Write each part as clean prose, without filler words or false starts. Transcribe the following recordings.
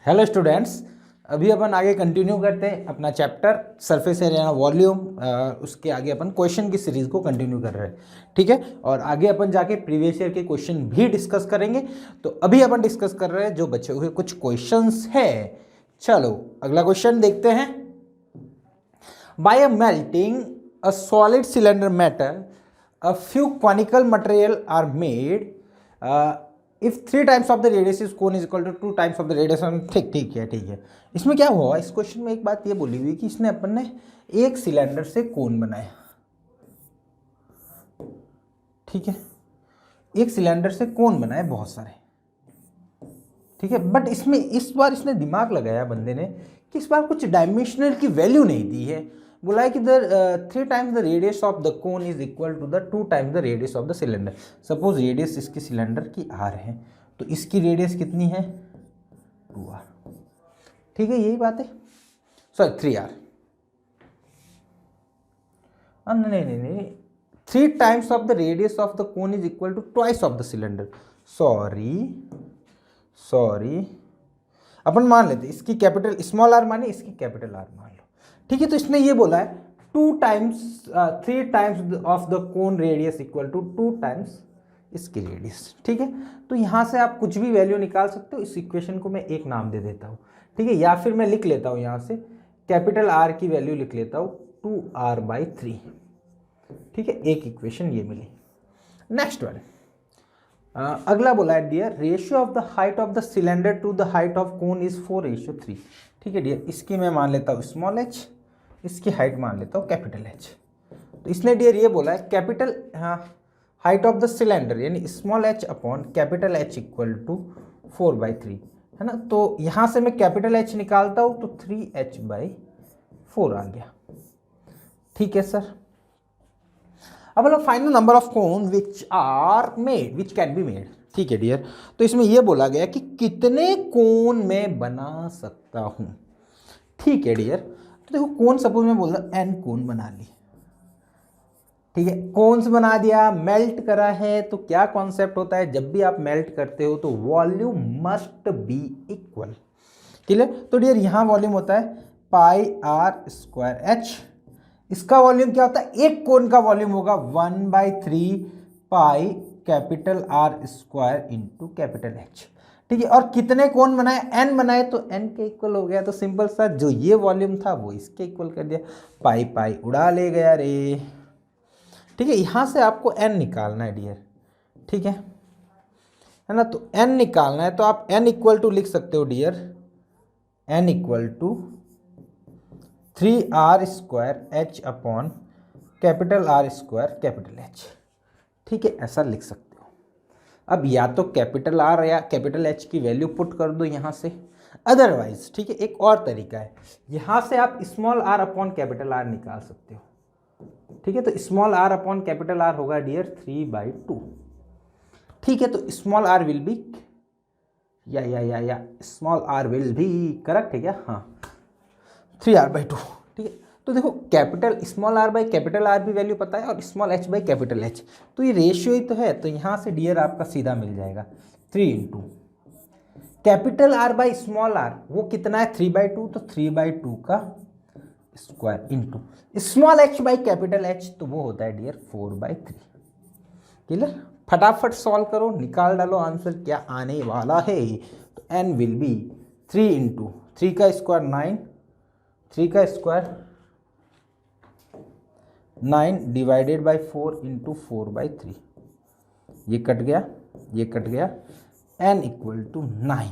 Hello students, अभी अपन आगे continue करते हैं अपना चैप्टर सरफेस एरिया वॉल्यूम। उसके आगे अपन क्वेश्चन की सीरीज को कंटिन्यू कर रहे हैं, ठीक है। और आगे अपन जाके प्रीवियस ईयर के क्वेश्चन भी डिस्कस करेंगे। तो अभी अपन डिस्कस कर रहे हैं जो बचे हुए कुछ क्वेश्चंस है। चलो अगला क्वेश्चन देखते हैं। By a melting a solid cylinder metal a few conical material are made if 3 times of the radius is cone is equal to 2 times of the radius। ठीक है। इसमें क्या हुआ, इस क्वेश्चन में एक बात ये बोली हुई कि इसने अपन ने एक सिलेंडर से कोन बनाया, ठीक है। एक सिलेंडर से कोन बनाए बहुत सारे, ठीक है। बट इसमें इस बार इसने दिमाग लगाया बंदे ने कि इस बार कुछ डायमेंशनल की वैल्यू नहीं दी है। बोला है कि the 3 times the radius of the cone is equal to the 2 times the radius of the cylinder. Suppose radius इसकी सिलेंडर की r है, तो इसकी रेडियस कितनी है 2r, ठीक है। यही बात है, सॉरी 3r, नहीं 3 times of the radius of the cone is equal to twice of the cylinder. Sorry अपन मान लेते इसकी कैपिटल स्मॉल r माने, इसकी कैपिटल R मान लो, ठीक है। तो इसने ये बोला है 3 times of the cone radius equal to 2 times इसकी रेडियस, ठीक है। तो यहाँ से आप कुछ भी वैल्यू निकाल सकते हो। इस इक्वेशन को मैं एक नाम दे देता हूँ, ठीक है। या फिर मैं लिख लेता हूँ यहाँ से कैपिटल R की वैल्यू लिख लेता हूँ 2r/3, ठीक है। एक इक्वेशन ये मिली। नेक्स्ट वन, अगला बोला है dear ratio of the height of the cylinder to the height of cone is 4:3, ठीक है डियर। इसकी मैं मान लेता हूँ स्मॉल h, इसकी हाइट मान लेता हूँ कैपिटल H। तो इसने डियर ये बोला है capital height of the cylinder यानी small h upon capital H equal to 4/3, है ना। तो यहाँ से मैं कैपिटल H निकालता हूँ तो 3h/4 आ गया, ठीक है सर। अब बोला final number of cone which can be made, ठीक है डियर। तो इसमें यह बोला गया कि कितने कोन मैं बना सकता हूं, ठीक है डियर। तो देखो कोन सपोज मैं बोल रहा n कोन बना ली, ठीक है। कोन्स बना दिया, मेल्ट करा है, तो क्या कॉन्सेप्ट होता है, जब भी आप मेल्ट करते हो तो वॉल्यूम मस्ट बी इक्वल, ठीक है। तो डियर यहां वॉल्यूम होता है πr²h। इसका वॉल्यूम क्या होता है, एक कोन का वॉल्यूम होगा 1/3 pi capital R² into capital H, ठीक है। और कितने कोन बनाए, n बनाए, तो n के इक्वल हो गया। तो सिंपल सा जो ये वॉल्यूम था वो इसके इक्वल कर दिया, पाई उड़ा ले गया रे, ठीक है। यहां से आपको n निकालना है डियर, ठीक है ना। तो n निकालना है तो आप n इक्वल टू लिख सकते हो dear, n equal to 3r² upon capital R² capital H, ठीक है। ऐसा लिख सकते हो। अब या तो कैपिटल R या कैपिटल H की वैल्यू पुट कर दो यहाँ से, अदरवाइज, ठीक है, एक और तरीका है, यहाँ से आप small r upon capital R निकाल सकते हो, ठीक है। तो small r upon capital R होगा डियर 3/2, ठीक है। तो स्मॉल r विल बी या small r will be correct है क्या, हाँ 3r/2, ठीक है। तो देखो capital small r by capital R भी वैल्यू पता है और small h by capital H, तो ये रेशियो ही तो है। तो यहाँ से डियर आपका सीधा मिल जाएगा 3 into capital R by small r, वो कितना है 3/2, तो 3/2 का square into small h by capital H, तो वो होता है डियर 4/3, क्लियर। फटाफट सॉल्व करो, निकाल डालो आंसर क्या आने वाला है। तो n विल बी 3 इंटू 3 का स्क्वायर 9, 3 का स्क्वायर 9 डिवाइडेड बाई 4 इंटू 4/3, ये कट गया, n इक्वल टू 9।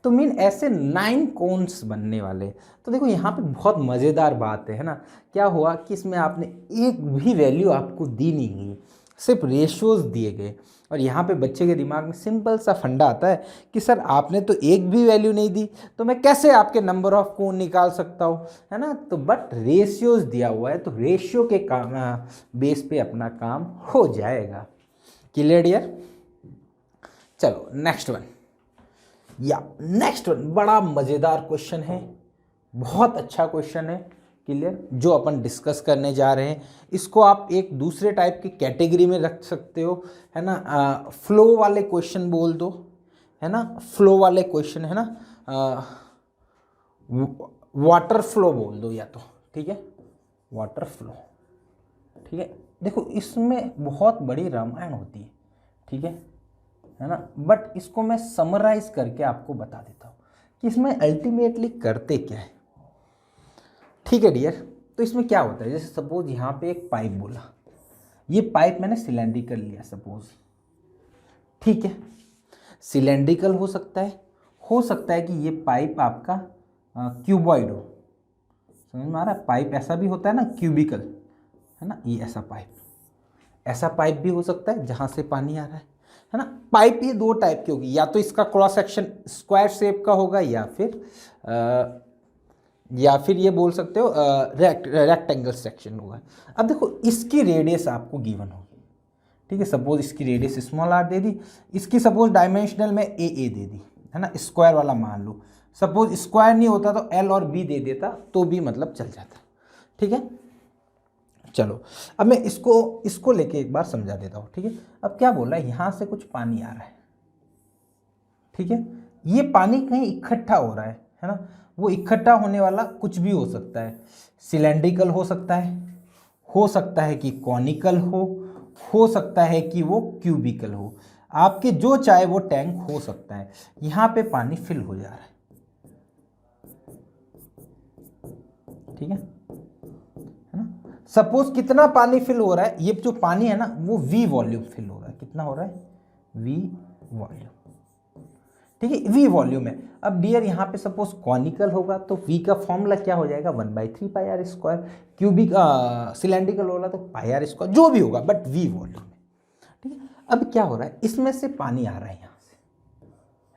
तो मीन ऐसे 9 कोन्स बनने वाले। तो देखो यहाँ पे बहुत मज़ेदार बात है ना, क्या हुआ कि इसमें आपने एक भी वैल्यू आपको दी नहीं गई, सिर्फ रेशियोज दिए गए। और यहाँ पे बच्चे के दिमाग में सिंपल सा फंडा आता है कि सर आपने तो एक भी वैल्यू नहीं दी, तो मैं कैसे आपके नंबर ऑफ कोन निकाल सकता हूँ, है ना। तो बट रेशियोज दिया हुआ है, तो रेशियो के काम बेस पे अपना काम हो जाएगा, क्लियर डियर। चलो नेक्स्ट वन बड़ा मज़ेदार क्वेश्चन है, बहुत अच्छा क्वेश्चन है, क्लियर, जो अपन डिस्कस करने जा रहे हैं। इसको आप एक दूसरे टाइप की कैटेगरी में रख सकते हो, है ना। फ्लो वाले क्वेश्चन बोल दो, है ना, फ्लो वाले क्वेश्चन है ना, वाटर फ्लो बोल दो या तो, ठीक है, वाटर फ्लो, ठीक है। देखो इसमें बहुत बड़ी रामायण होती है, ठीक है ना, बट इसको मैं समराइज करके आपको बता देता हूँ कि इसमें अल्टीमेटली करते क्या है, ठीक है डियर। तो इसमें क्या होता है, जैसे सपोज यहाँ पे एक पाइप बोला, ये पाइप मैंने सिलेंड्रिकल लिया सपोज, ठीक है, सिलेंड्रिकल हो सकता है कि ये पाइप आपका क्यूबॉइड हो, समझ में आ रहा है, पाइप ऐसा भी होता है ना क्यूबिकल, है ना, ये ऐसा पाइप भी हो सकता है जहाँ से पानी आ रहा है ना। पाइप ये दो टाइप की होगी, या तो इसका क्रॉस सेक्शन स्क्वायर शेप का होगा या फिर ये बोल सकते हो रेक्टेंगल सेक्शन होगा। अब देखो इसकी रेडियस आपको गिवन होगी, ठीक है, सपोज इसकी रेडियस स्मॉल आर दे दी, इसकी सपोज डायमेंशनल में ए दे दी, है ना, स्क्वायर वाला मान लो, सपोज स्क्वायर नहीं होता तो एल और बी दे देता तो भी मतलब चल जाता, ठीक है। चलो अब मैं इसको लेके एक बार समझा देता हूँ, ठीक है। अब क्या बोल रहा है, यहाँ से कुछ पानी आ रहा है, ठीक है, ये पानी कहीं इकट्ठा हो रहा है ना, वो इकट्ठा होने वाला कुछ भी हो सकता है, सिलेंड्रिकल हो सकता है कि कॉनिकल हो सकता है कि वो क्यूबिकल हो, आपके जो चाहे वो टैंक हो सकता है। यहाँ पे पानी फिल हो जा रहा है, ठीक है ना, सपोज कितना पानी फिल हो रहा है, ये जो पानी है ना वो V वॉल्यूम फिल हो रहा है, कितना हो रहा है, V वॉल्यूम, ठीक है, V वॉल्यूम है। अब डियर यहाँ पे सपोज कॉनिकल होगा तो V का फॉर्मूला क्या हो जाएगा, 1/3 pi R square, cubic cylindrical होगा तो पाई आर स्क्वायर, जो भी होगा बट V वॉल्यूम है, ठीक है। अब क्या हो रहा है, इसमें से पानी आ रहा है यहाँ से,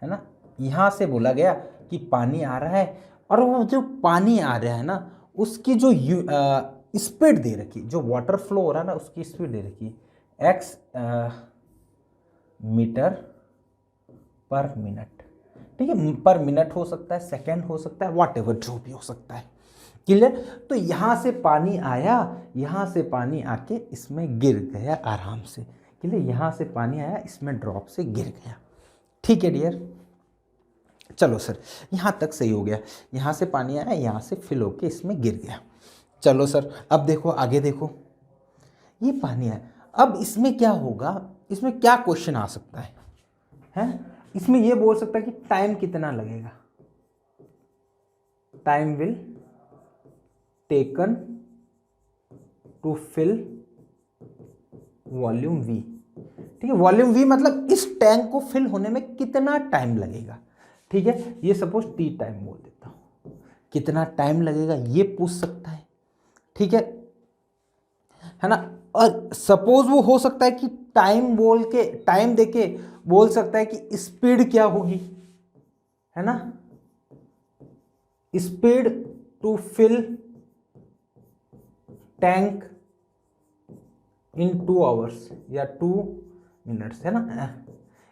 है ना, यहाँ से बोला गया कि पानी आ रहा है, और वो जो पानी आ रहा है ना उसकी जो स्पीड दे रखी, जो वाटर फ्लो हो रहा है ना उसकी स्पीड दे रखी x मीटर पर मिनट, ठीक है, पर मिनट हो सकता है, सेकंड हो सकता है, वॉट एवर जो भी हो सकता है, क्लियर। तो यहाँ से पानी आया, यहाँ से पानी आके इसमें गिर गया आराम से, क्लियर, यहाँ से पानी आया इसमें ड्रॉप से गिर गया, ठीक है डियर। चलो सर यहाँ तक सही हो गया, यहाँ से पानी आया, यहाँ से फिल होके इसमें गिर गया। चलो सर अब देखो आगे देखो, ये पानी आया, अब इसमें क्या होगा, इसमें क्या क्वेश्चन आ सकता है, इसमें ये बोल सकता है कि टाइम कितना लगेगा, time will taken to fill volume V, ठीक है, वॉल्यूम V मतलब इस टैंक को फिल होने में कितना टाइम लगेगा, ठीक है, ये सपोज T टाइम बोल देता हूं, कितना टाइम लगेगा ये पूछ सकता है, ठीक है ना। और सपोज वो हो सकता है कि टाइम देके बोल सकता है कि स्पीड क्या होगी, है ना, speed to fill tank in 2 hours या 2 मिनट्स, है ना।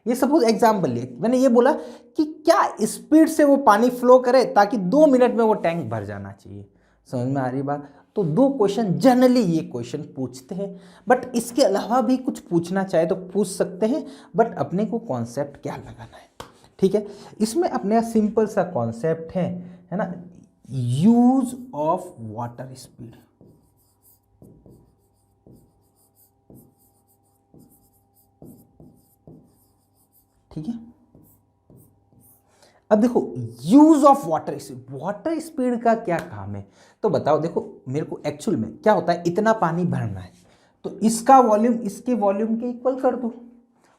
ये सपोज एग्जाम्पल लिए मैंने ये बोला कि क्या स्पीड से वो पानी फ्लो करे ताकि 2 मिनट में वो टैंक भर जाना चाहिए, समझ में आ रही बात। तो 2 क्वेश्चन जनरली ये क्वेश्चन पूछते हैं, बट इसके अलावा भी कुछ पूछना चाहे तो पूछ सकते हैं, बट अपने को कॉन्सेप्ट क्या लगाना है, ठीक है। इसमें अपने सिंपल सा कॉन्सेप्ट है ना, यूज ऑफ वाटर स्पीड, ठीक है। अब देखो यूज ऑफ वाटर स्पीड का क्या काम है, तो बताओ। देखो मेरे को एक्चुअल में क्या होता है, इतना पानी भरना है तो इसका वॉल्यूम इसके वॉल्यूम के इक्वल कर दो,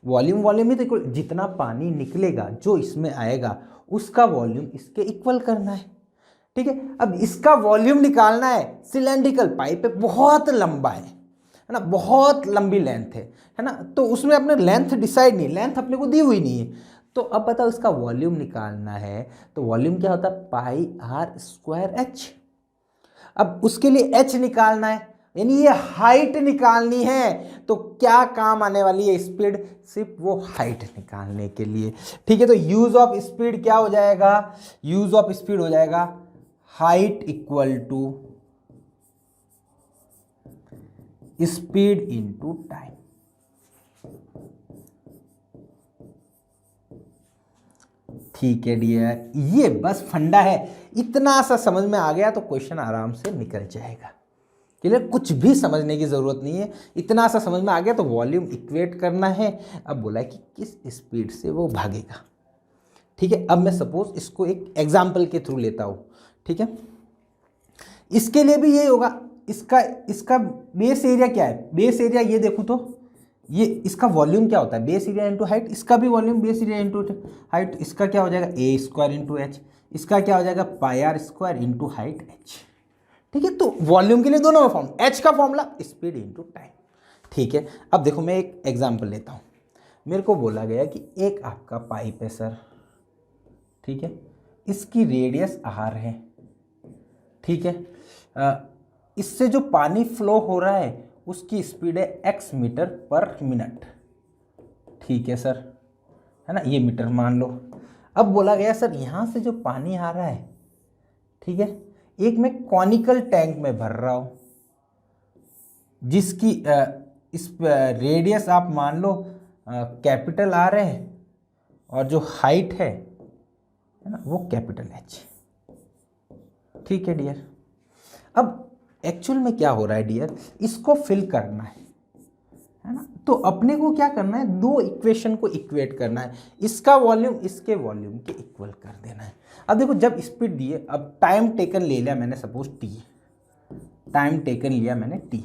वॉल्यूम ही तो इक्वल, जितना पानी निकलेगा जो इसमें आएगा उसका वॉल्यूम इसके इक्वल करना है, ठीक है। अब इसका वॉल्यूम निकालना है, सिलेंड्रिकल पाइप है, बहुत लंबा है ना, बहुत लंबी लेंथ है ना, तो उसमें अपने लेंथ डिसाइड नहीं, लेंथ अपने को दी हुई नहीं है। तो अब बताओ इसका वॉल्यूम निकालना है, तो वॉल्यूम क्या होता है, पाई आर स्क्वायर एच। अब उसके लिए एच निकालना है, यानी ये हाइट निकालनी है, तो क्या काम आने वाली है स्पीड, सिर्फ वो हाइट निकालने के लिए, ठीक है। तो यूज ऑफ स्पीड क्या हो जाएगा, यूज ऑफ स्पीड हो जाएगा height equal to speed into time, ठीक है डियर, ये बस फंडा है, इतना सा समझ में आ गया तो क्वेश्चन आराम से निकल जाएगा। क्लियर, कुछ भी समझने की ज़रूरत नहीं है, इतना सा समझ में आ गया तो वॉल्यूम इक्वेट करना है। अब बोला है कि किस स्पीड से वो भागेगा। ठीक है, अब मैं सपोज इसको एक एग्जाम्पल के थ्रू लेता हूँ। ठीक है, इसके लिए भी ये होगा, इसका बेस एरिया क्या है, बेस एरिया ये देखूँ तो ये इसका वॉल्यूम क्या होता है, बेस एरिया इंटू हाइट, इसका भी volume base area into height, इसका क्या हो जाएगा ए स्क्वायर इंटू एच, इसका क्या हो जाएगा pi R square into height H. ठीक है, तो वॉल्यूम के लिए दोनों में फॉर्म, एच का फॉर्मूला स्पीड इंटू टाइम। ठीक है, अब देखो मैं एक एग्जाम्पल लेता हूँ। मेरे को बोला गया कि एक आपका पाइप है सर, ठीक है, इसकी रेडियस आर है। ठीक है, इससे जो पानी फ्लो हो रहा है उसकी स्पीड है x मीटर पर मिनट। ठीक है सर, है ना, ये मीटर मान लो। अब बोला गया सर यहाँ से जो पानी आ रहा है, ठीक है, एक मैं कॉनिकल टैंक में भर रहा हूँ जिसकी इस रेडियस आप मान लो कैपिटल आर है और जो हाइट है ना वो कैपिटल एच। ठीक है डियर, अब एक्चुअल में क्या हो रहा है डियर, इसको फिल करना है ना, तो अपने को क्या करना है, दो इक्वेशन को इक्वेट करना है, इसका वॉल्यूम इसके वॉल्यूम के इक्वल कर देना है। अब देखो जब स्पीड दिए, अब टाइम टेकन ले लिया मैंने, सपोज टी, टाइम टेकन लिया मैंने T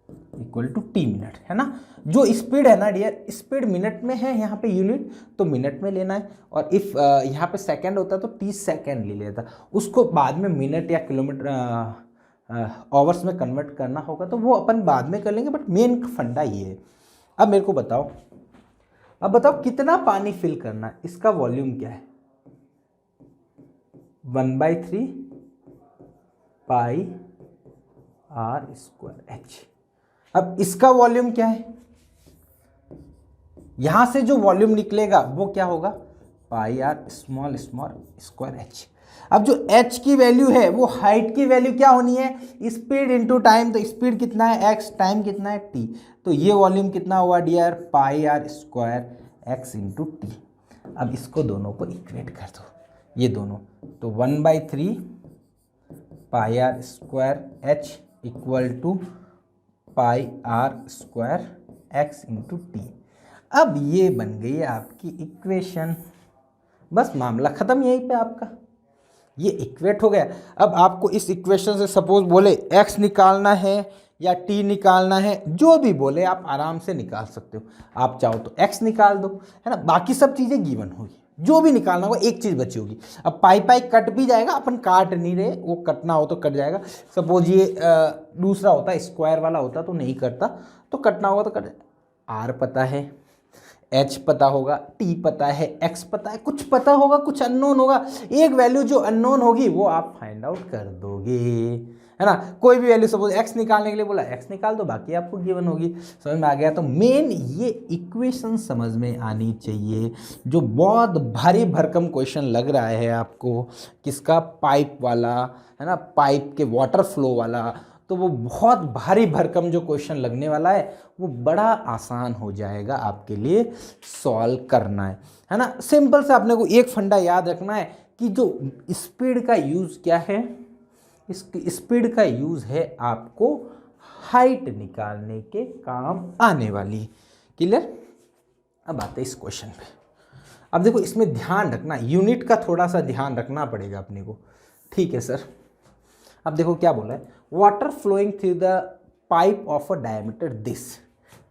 equal to T minute, है ना। जो स्पीड है ना डियर, स्पीड मिनट में है यहाँ पे यूनिट, तो मिनट में लेना है, और इफ यहाँ पे सेकंड होता तो 30 सेकंड ले लेता, उसको बाद में मिनट या किलोमीटर आवर्स में कन्वर्ट करना होगा तो वो अपन बाद में कर लेंगे, बट मेन फंडा ये है। अब मेरे को बताओ, अब बताओ कितना पानी फिल करना है, इसका वॉल्यूम क्या है, 1/3 पाई आर स्क्वायर एच। अब इसका वॉल्यूम क्या है, यहां से जो वॉल्यूम निकलेगा वो क्या होगा, pi R small small square H. अब जो h की वैल्यू है वो हाइट की वैल्यू क्या होनी है, स्पीड इंटू टाइम, तो स्पीड कितना है x, टाइम कितना है t, तो ये वॉल्यूम कितना हुआ dear, pi R square x into T. अब इसको दोनों को इक्वेट कर दो, ये दोनों, तो 1/3 pi R square H equal to pi R square X into T. अब ये बन गई है आपकी इक्वेशन, बस मामला ख़त्म यहीं पे आपका, ये इक्वेट हो गया। अब आपको इस इक्वेशन से सपोज बोले x निकालना है या t निकालना है, जो भी बोले आप आराम से निकाल सकते हो। आप चाहो तो x निकाल दो, है ना, बाकी सब चीज़ें गिवन होगी, जो भी निकालना होगा एक चीज़ बची होगी। अब पाई पाई कट भी जाएगा, अपन काट नहीं रहे, वो कटना हो तो कट जाएगा। सपोज ये दूसरा होता स्क्वायर वाला होता तो नहीं करता, तो कटना होगा तो कट। आर पता है, एच पता होगा, टी पता है, एक्स पता है, कुछ पता होगा, कुछ अननोन होगा, एक वैल्यू जो अननोन होगी वो आप फाइंड आउट कर दोगे, है ना। कोई भी वैल्यू सपोज एक्स निकालने के लिए बोला, एक्स निकाल दो, बाकी आपको गिवन होगी। समझ में आ गया, तो मेन ये इक्वेशन समझ में आनी चाहिए। जो बहुत भारी भरकम क्वेश्चन लग रहा है आपको, किसका, पाइप वाला, है ना, पाइप के वाटर फ्लो वाला, तो वो बहुत भारी भरकम जो क्वेश्चन लगने वाला है वो बड़ा आसान हो जाएगा आपके लिए सॉल्व करना है ना। सिंपल से आपने को एक फंडा याद रखना है कि जो स्पीड का यूज़ क्या है, इस स्पीड का यूज़ है आपको हाइट निकालने के काम आने वाली। क्लियर। अब आते हैं इस क्वेश्चन पे। अब देखो इसमें ध्यान रखना, यूनिट का थोड़ा सा ध्यान रखना पड़ेगा अपने को। ठीक है सर। अब देखो क्या बोला है, water flowing through the pipe of a diameter this.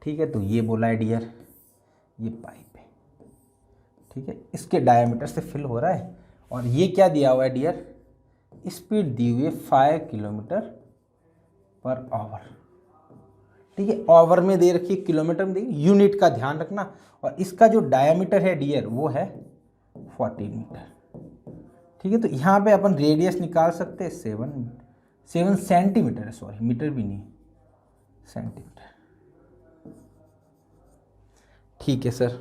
ठीक है, तो ये बोला है डियर, ये पाइप है, ठीक है, इसके डायमीटर से फिल हो रहा है, और ये क्या दिया हुआ है डियर, स्पीड दी हुई है 5 किलोमीटर पर आवर। ठीक है, आवर में दे रखी है, किलोमीटर में देखिए, यूनिट का ध्यान रखना। और इसका जो डायमीटर है डियर वो है 14 मीटर। ठीक है, तो यहाँ पे अपन रेडियस निकाल सकते हैं 7 सेंटीमीटर है, सॉरी मीटर भी नहीं, सेंटीमीटर। ठीक है सर।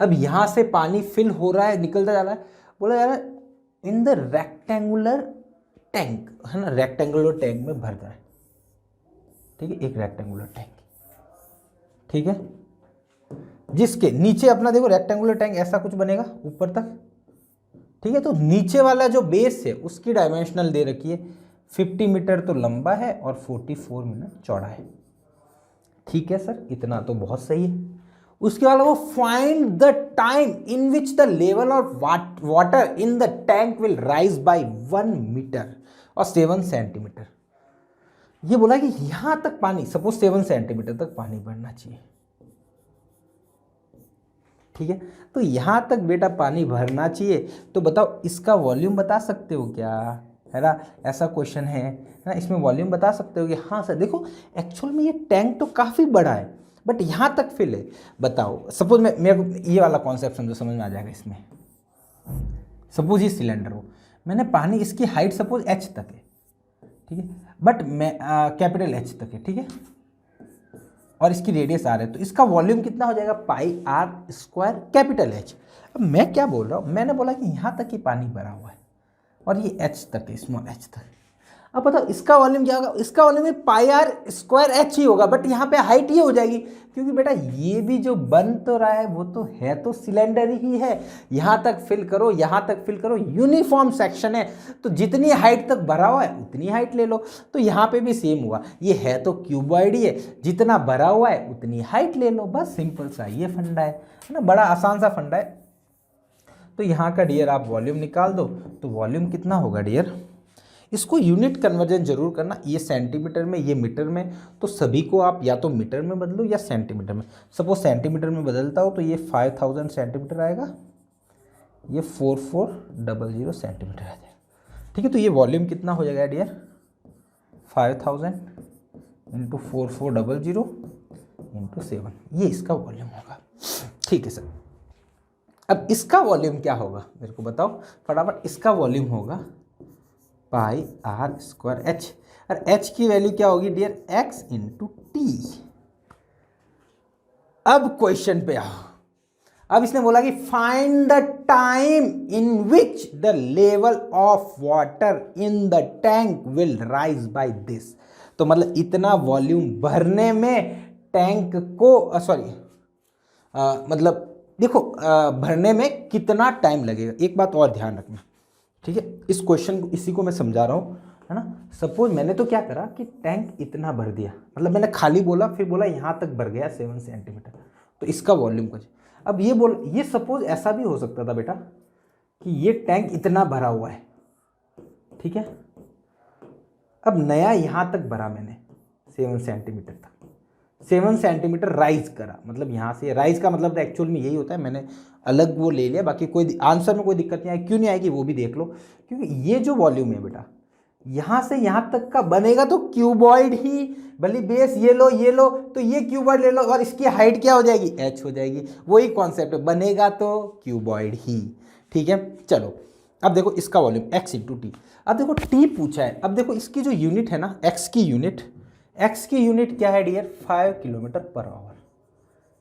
अब यहाँ से पानी फिल हो रहा है, निकलता जा रहा है, बोला जा रहा है इन द रेक्टेंगुलर टैंक, है ना, रेक्टेंगुलर टैंक में भर रहा है। ठीक है, एक रेक्टेंगुलर टैंक। ठीक है, जिसके नीचे अपना देखो रेक्टेंगुलर टैंक ऐसा कुछ बनेगा ऊपर तक, ठीक है। तो नीचे वाला जो बेस है उसकी डायमेंशनल दे रखी है 50 मीटर तो लंबा है और 44 मीटर चौड़ा है, ठीक है सर, इतना तो बहुत सही है। उसके बाद वो find the time in which the level of water in the tank will rise by 1 metre और 7 सेंटीमीटर। ये बोला कि यहां तक पानी, सपोज 7 सेंटीमीटर तक पानी बढ़ना चाहिए, ठीक है। तो यहां तक बेटा पानी भरना चाहिए, तो बताओ इसका वॉल्यूम बता सकते हो क्या, है ना, ऐसा क्वेश्चन है ना, इसमें वॉल्यूम बता सकते हो कि हाँ सर देखो एक्चुअल में ये टैंक तो काफ़ी बड़ा है बट यहाँ तक फिल है। बताओ सपोज मेरे को ये वाला कॉन्सेप्ट समझो, समझ में आ जाएगा इसमें। सपोज ये सिलेंडर हो, मैंने पानी, इसकी हाइट सपोज h तक है, ठीक है, बट मैं कैपिटल H तक है, ठीक है, और इसकी रेडियस r है, तो इसका वॉल्यूम कितना हो जाएगा पाई r स्क्वायर कैपिटल H। अब मैं क्या बोल रहा हूँ, मैंने बोला कि यहाँ तक ही पानी भरा हुआ है और ये h तक है, स्मॉल h तक। अब बताओ इसका वॉल्यूम क्या होगा, इसका volume pi R square H ही होगा, बट यहाँ पे हाइट ये हो जाएगी क्योंकि बेटा ये भी जो बन तो रहा है वो तो है तो सिलेंडर ही है, यहाँ तक फिल करो, यहाँ तक फिल करो, यूनिफॉर्म सेक्शन है, तो जितनी हाइट तक भरा हुआ है उतनी हाइट ले लो। तो यहाँ पे भी सेम हुआ, ये है तो क्यूबॉइड ही है, जितना भरा हुआ है उतनी हाइट ले लो, बस सिंपल सा ये फंडा है ना, बड़ा आसान सा फंडा है। तो यहाँ का डियर आप वॉल्यूम निकाल दो, तो वॉल्यूम कितना होगा डियर, इसको यूनिट कन्वर्जन जरूर करना, ये सेंटीमीटर में ये मीटर में, तो सभी को आप या तो मीटर में बदलो या सेंटीमीटर में। सपोज सेंटीमीटर में बदलता हो तो ये 5000 सेंटीमीटर आएगा, ये 4400 सेंटीमीटर आ जाएगा, ठीक है। तो ये वॉल्यूम कितना हो जाएगा डियर, 5000 इंटू 4400 इंटू 7, ये इसका वॉल्यूम होगा, ठीक है सर। अब इसका वॉल्यूम क्या होगा मेरे को बताओ फटाफट, इसका वॉल्यूम होगा पाई आर स्क्वायर एच, और एच की वैल्यू क्या होगी डियर, एक्स इंटू टी। अब क्वेश्चन पे आओ, अब इसने बोला कि find the time in which the level of water in the tank will rise by this. तो मतलब इतना वॉल्यूम भरने में टैंक को मतलब देखो भरने में कितना टाइम लगेगा। एक बात और ध्यान रखना, ठीक है, इस क्वेश्चन को इसी को मैं समझा रहा हूँ, है ना। सपोज मैंने तो क्या करा कि टैंक इतना भर दिया, मतलब मैंने खाली बोला फिर बोला यहाँ तक भर गया 7 सेंटीमीटर, तो इसका वॉल्यूम कुछ। अब ये सपोज ऐसा भी हो सकता था बेटा कि ये टैंक इतना भरा हुआ है, ठीक है, अब नया यहाँ तक भरा मैंने 7 सेंटीमीटर तक, 7 सेंटीमीटर राइज करा, मतलब यहाँ से राइज का मतलब एक्चुअल में यही होता है, मैंने अलग वो ले लिया, बाकी कोई आंसर में कोई दिक्कत नहीं आई, क्यों नहीं आएगी वो भी देख लो, क्योंकि ये जो वॉल्यूम है बेटा यहाँ से यहाँ तक का बनेगा तो क्यूबॉइड ही, भले बेस ये लो तो ये क्यूबॉइड ले लो और इसकी हाइट क्या हो जाएगी, h हो जाएगी, वही कॉन्सेप्ट है, बनेगा तो क्यूबॉइड ही, ठीक है। चलो अब देखो इसका वॉल्यूम x इंटू टी, अब देखो t पूछा है, अब देखो इसकी जो यूनिट है ना x की यूनिट क्या है डियर, 5 किलोमीटर पर आवर,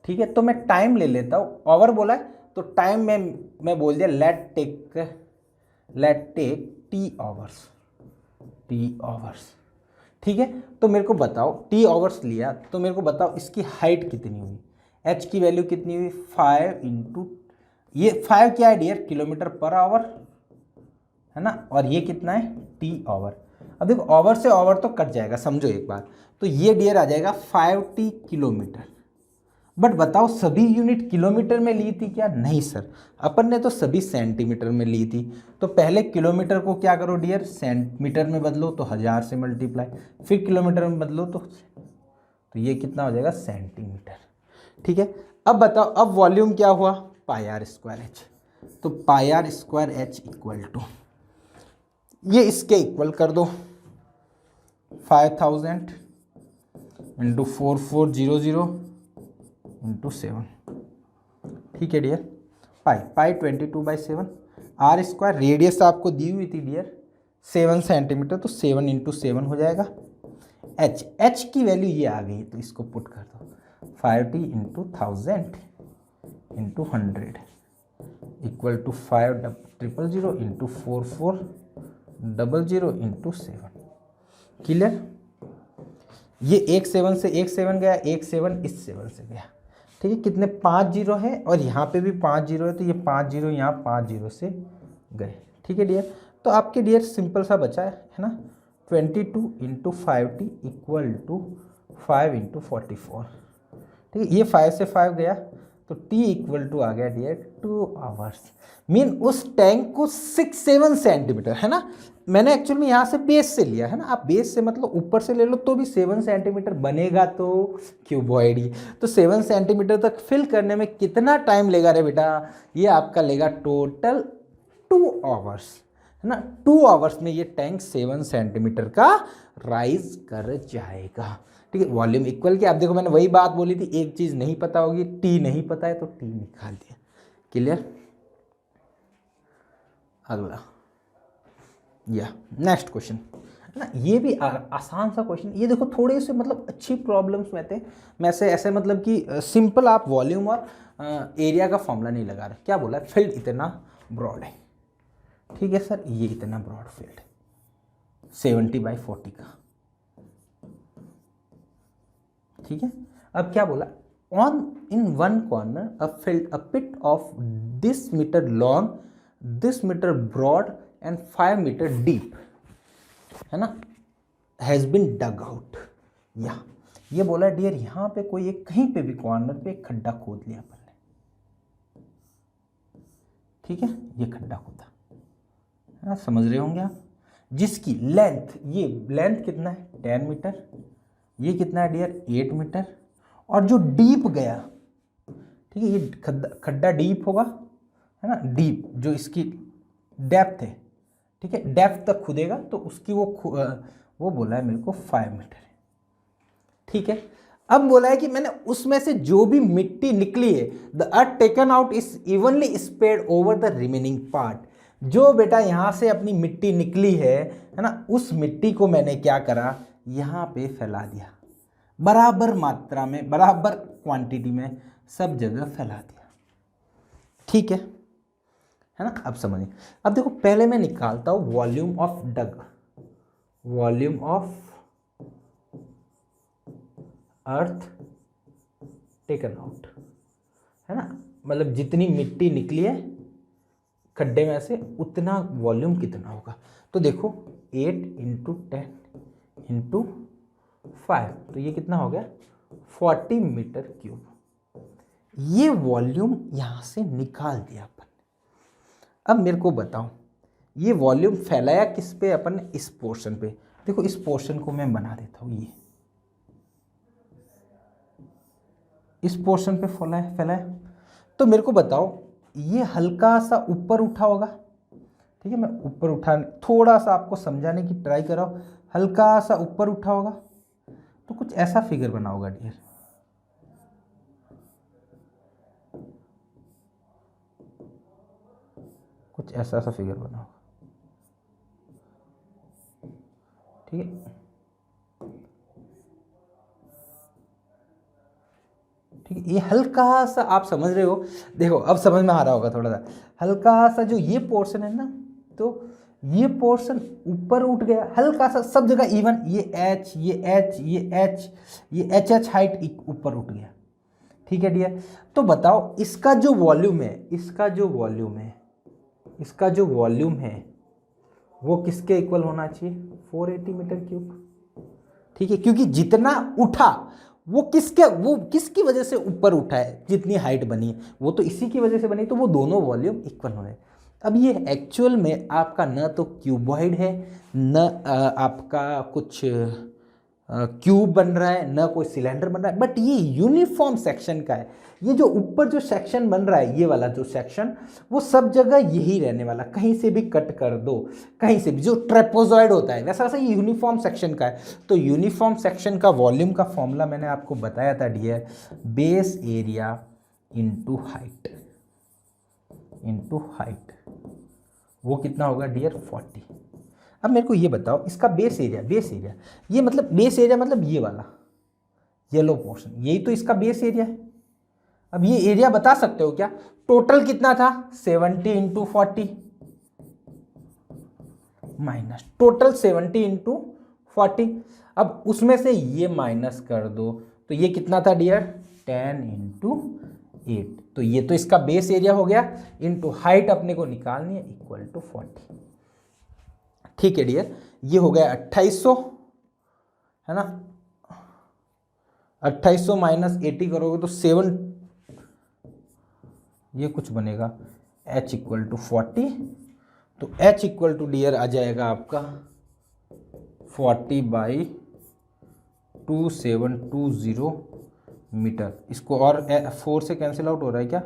ठीक है। तो मैं टाइम ले लेता हूँ, आवर बोला है तो टाइम में मैं बोल दिया लेट टेक टी आवर्स, ठीक है। तो मेरे को बताओ टी आवर्स लिया तो मेरे को बताओ इसकी हाइट कितनी हुई, h की वैल्यू कितनी हुई 5 इंटू, ये 5 क्या है डियर, किलोमीटर पर आवर, है ना, और ये कितना है टी आवर। अब देखो आवर से आवर तो कट जाएगा, समझो एक बार, तो ये डियर आ जाएगा 5t किलोमीटर, बट बताओ सभी यूनिट किलोमीटर में ली थी क्या, नहीं सर, अपन ने तो सभी सेंटीमीटर में ली थी। तो पहले किलोमीटर को क्या करो डियर, सेंटीमीटर में बदलो तो 1000 से मल्टीप्लाई, फिर किलोमीटर में बदलो तो ये कितना हो जाएगा सेंटीमीटर, ठीक है। अब बताओ अब वॉल्यूम क्या हुआ, पाई आर स्क्वायर एच, तो pi R square H equal to, ये इसके इक्वल कर दो 5000 इंटू 4400 इंटू 7, ठीक है dear, pi 22/7, R square radius आपको दी हुई थी डियर 7 सेंटीमीटर, तो 7 इंटू 7 हो जाएगा, एच की वैल्यू ये आ गई, तो इसको पुट कर दो 5t into 1000 into 100 equal to 5000 into 4400 into 7, clear. ये एक 7 से एक 7 गया, एक 7 इस 7 से गया, ठीक है, कितने 5 जीरो है और यहाँ पे भी 5 जीरो है, तो ये 5 जीरो यहाँ 5 जीरो से गए। ठीक है डियर, तो आपके डियर सिंपल सा बचा है ना, 22 into 5t equal to 5 into 44। ठीक है, ये 5 से 5 गया तो t इक्वल टू आ गया डियर 2 आवर्स। मीन उस टैंक को 6-7 सेंटीमीटर, है ना, मैंने एक्चुअली में यहाँ से बेस से लिया है ना, आप बेस से मतलब ऊपर से ले लो तो भी 7 सेंटीमीटर बनेगा, तो क्यूबॉइड ही तो 7 सेंटीमीटर तक फिल करने में कितना टाइम लेगा रे बेटा, ये आपका लेगा टोटल 2 आवर्स, है ना। 2 आवर्स में ये टैंक 7 सेंटीमीटर का राइज कर जाएगा। ठीक है, वॉल्यूम इक्वल किया। अब देखो मैंने वही बात बोली थी, एक चीज़ नहीं पता होगी, टी नहीं पता है तो टी निकाल दिया। क्लियर, अगला या नेक्स्ट क्वेश्चन ना, ये भी आसान सा क्वेश्चन। ये देखो थोड़े से मतलब अच्छी प्रॉब्लम्स में से ऐसे मतलब कि सिंपल आप वॉल्यूम और एरिया का फॉर्मूला नहीं लगा रहे। क्या बोला है, फील्ड इतना ब्रॉड है। ठीक है सर, ये इतना ब्रॉड फील्ड 70/40 का। ठीक है, अब क्या बोला, on in one corner a field a pit of this metre long, this metre broad and 5 metre deep, है ना, हैज बीन डग आउट। या ये बोला डियर, यहां पे कोई एक कहीं पे भी कॉर्नर पे एक खड्डा खोद लिया अपन ने। ठीक है, ये खड्डा खोदा, है ना, समझ रहे होंगे आप, जिसकी लेंथ, ये लेंथ कितना है 10 मीटर, ये कितना है डियर 8 मीटर, और जो डीप गया, ठीक है, ये खड्डा डीप होगा, है ना, डीप जो इसकी डेप्थ है, ठीक है, डेप्थ तक खुदेगा तो उसकी वो बोला है मेरे को 5 मीटर है। ठीक है, अब बोला है कि मैंने उसमें से जो भी मिट्टी निकली है, the earth taken out is evenly spread over the remaining part. जो बेटा यहाँ से अपनी मिट्टी निकली है ना, उस मिट्टी को मैंने क्या करा, यहाँ पे फैला दिया, बराबर मात्रा में, बराबर क्वांटिटी में सब जगह फैला दिया। ठीक है ना, अब समझिए। अब देखो पहले मैं निकालता हूँ volume of dug, volume of earth taken out, है ना, मतलब जितनी मिट्टी निकली है खड्डे में से उतना वॉल्यूम कितना होगा। तो देखो 8 इंटू 10 इंटू 5, तो ये कितना हो गया 40 मीटर क्यूब। ये वॉल्यूम यहां से निकाल दिया अपन। अब मेरे को बताओ ये वॉल्यूम फैलाया किस पे अपन ने, इस पोर्शन पे। देखो इस पोर्शन को मैं बना देता हूं, ये इस पोर्शन पे फैलाया। तो मेरे को बताओ ये हल्का सा ऊपर उठा होगा। ठीक है, मैं ऊपर उठा, थोड़ा सा आपको समझाने की ट्राई कर रहा हूं, हल्का सा ऊपर उठा होगा तो कुछ ऐसा फिगर बना होगा डियर। कुछ ऐसा सा फिगर बना होगा। ठीक है, ठीक है, ये हल्का सा आप समझ रहे हो, देखो अब समझ में आ रहा होगा थोड़ा सा, हल्का सा जो ये पोर्शन है ना, तो ये पोर्शन ऊपर उठ गया हल्का सा, सब जगह इवन, ये एच, ये एच, ये एच, ये एच एच हाइट ऊपर उठ गया। ठीक है डियर, तो बताओ इसका जो वॉल्यूम है, इसका जो वॉल्यूम है, इसका जो वॉल्यूम है वो किसके इक्वल होना चाहिए, 480 मीटर क्यूब। ठीक है, क्योंकि जितना उठा वो किसकी वजह से ऊपर उठा है, जितनी हाइट बनी है वो तो इसी की वजह से बनी, तो वो दोनों वॉल्यूम इक्वल होने। अब ये एक्चुअल में आपका न तो क्यूबॉइड है, न आपका कुछ क्यूब बन रहा है, न कोई सिलेंडर बन रहा है, बट ये यूनिफॉर्म सेक्शन का है। ये जो ऊपर जो सेक्शन बन रहा है, ये वाला जो सेक्शन, वो सब जगह यही रहने वाला, कहीं से भी कट कर दो, कहीं से भी, जो ट्रेपोजॉइड होता है वैसा वैसा ये यूनिफॉर्म सेक्शन का है। तो यूनिफॉर्म सेक्शन का वॉल्यूम का फॉर्मूला मैंने आपको बताया था dear, base area into height, into height, वो कितना होगा डियर 40। अब मेरे को ये बताओ इसका बेस एरिया, ये मतलब बेस एरिया मतलब ये वाला येलो पोर्शन, यही तो इसका बेस एरिया है। अब ये एरिया बता सकते हो क्या, टोटल कितना था 70 इंटू 40 माइनस टोटल 70 इंटू 40। अब उसमें से ये माइनस कर दो तो ये कितना था डियर 10 इंटू 8, तो ये तो इसका बेस एरिया हो गया, इंटू हाइट अपने को निकालनी है इक्वल टू 40। ठीक है डियर, ये हो गया 2800, है ना। 2800 माइनस 80 करोगे तो 7, ये कुछ बनेगा h इक्वल टू 40, तो h इक्वल टू डियर आ जाएगा आपका 40/2720 मीटर। इसको और 4 से कैंसिल आउट हो रहा है क्या,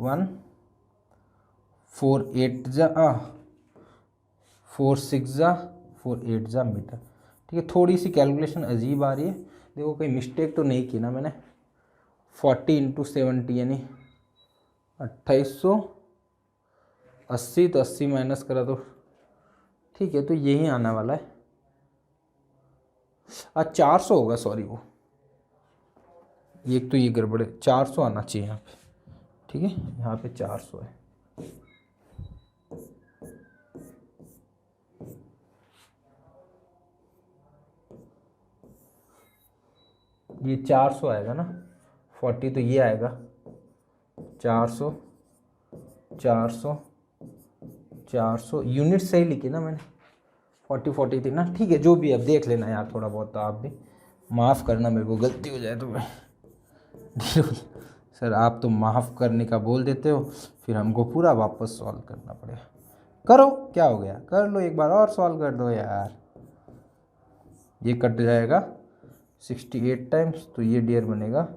1 4 8 जा 4 6 जा 4 8 जा मीटर। ठीक है, थोड़ी सी कैलकुलेशन अजीब आ रही है, देखो कोई मिस्टेक तो नहीं की ना मैंने। 40 इंटू 70 यानी 2800, 80 तो 80 माइनस करा तो ठीक है, तो यही आने वाला है। 400 होगा, सॉरी वो एक तो ये गड़बड़ है, 400 आना चाहिए यहाँ पे। ठीक है, यहाँ पे 400 है। ये 400 आएगा ना, 40 तो ये आएगा 400 400 400, यूनिट सही लिखी ना मैंने, 40 थी ना। ठीक है, जो भी, अब देख लेना यार थोड़ा बहुत, तो आप भी माफ़ करना, मेरे को गलती हो जाए तो मैं सर आप तो माफ़ करने का बोल देते हो, फिर हमको पूरा वापस सॉल्व करना पड़ेगा। करो, क्या हो गया, कर लो, एक बार और सॉल्व कर दो यार। ये कट जाएगा 68 टाइम्स, तो ये डियर बनेगा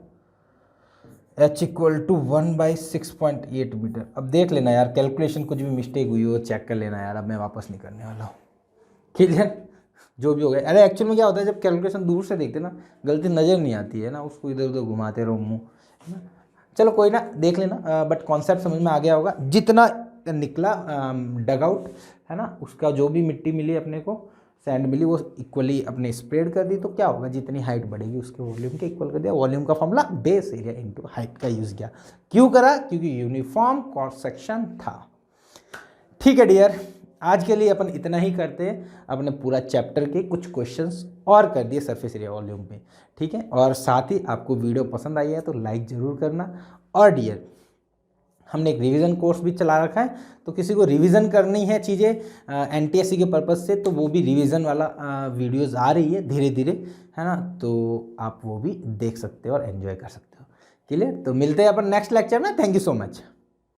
h इक्वल टू 1/6.8 मीटर। अब देख लेना यार, कैलकुलेशन कुछ भी मिस्टेक हुई हो चेक कर लेना यार, अब मैं वापस नहीं करने वाला हूँ। क्लियर, जो भी हो गया। अरे एक्चुअल में क्या होता है, जब कैलकुलेशन दूर से देखते ना, गलती नज़र नहीं आती है ना, उसको इधर उधर घुमाते रहो मुँह, है ना। चलो कोई ना, देख लेना, बट कॉन्सेप्ट समझ में आ गया होगा। जितना निकला डग आउट, है ना, उसका जो भी मिट्टी मिली अपने को, सैंड मिली, वो इक्वली अपने स्प्रेड कर दी, तो क्या होगा, जितनी हाइट बढ़ेगी उसके वॉल्यूम के इक्वल कर दिया। वॉल्यूम का formula base area into height का यूज़ किया। क्यों करा, क्योंकि यूनिफॉर्म क्रॉस सेक्शन था। ठीक है डियर, आज के लिए अपन इतना ही करते हैं। अपने पूरा चैप्टर के कुछ क्वेश्चंस और कर दिए सरफेस एरिया वॉल्यूम पे। ठीक है, और साथ ही आपको वीडियो पसंद आई है तो लाइक ज़रूर करना। और डियर, हमने एक रिवीजन कोर्स भी चला रखा है, तो किसी को रिवीजन करनी है चीज़ें एनटीएससी के पर्पज़ से, तो वो भी रिवीजन वाला वीडियोस आ रही है धीरे धीरे, है ना, तो आप वो भी देख सकते हो और एंजॉय कर सकते हो। क्लियर, तो मिलते हैं अपन नेक्स्ट लेक्चर में। Thank you so much.